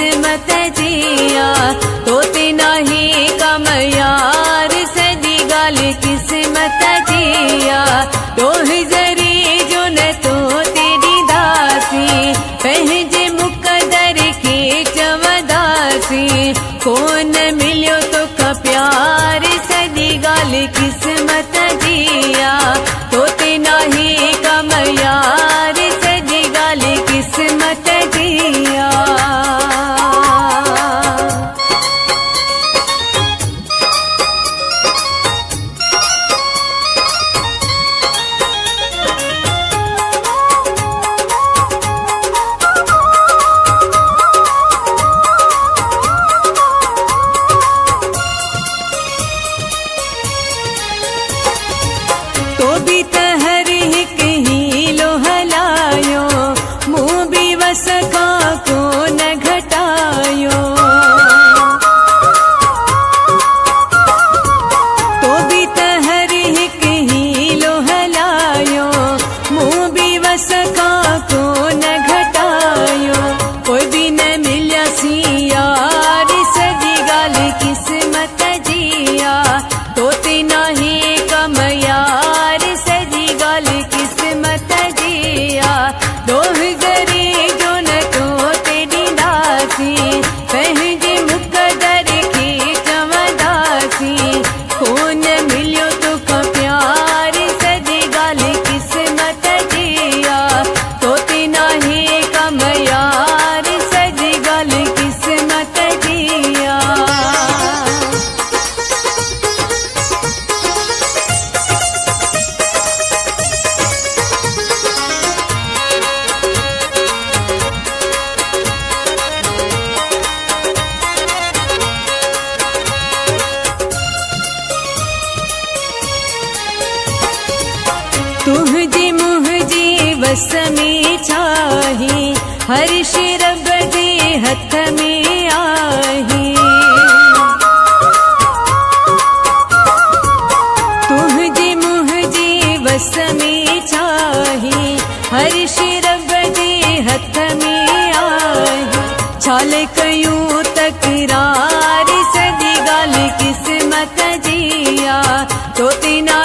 किस्मत जिया तोते नाही कम यार सदी गाल किस्मत जिया तोह जरी जो न तो तेरी दासी पहजे मुकदर के चवदासी कौन मिलियो तो का प्यार सदी गाल किस्मत जिया तोते नाही कम यार सदी गाल किस्मत जिया। तो भी तहर कहीं लो हलायो मुँह भी वसका को न घटायो तो भी तहर कहीं लो हलायो मुँह भी वसका को न घटायो कोई भी न मिल्या सी यार सदी गाल किस्मत जिया तोते नाही कम यार सदी गाल किस्मत जिया दोह जरी जो न तो तेरी दासी पहजे मुकदर की चवदासी कौन मिलियो तो का प्यार सदी गाल किस्मत जिया तोते नाही कम यार सदी गाल किस्मत जिया। तुझे मुझे बस में चाही हर शिरब दे हथ में आही तुझे मुझे बस में चाही हर शिरब दे हथ में आही छाल कयूं तकरार सदी गाल किस्मत जिया तोते ना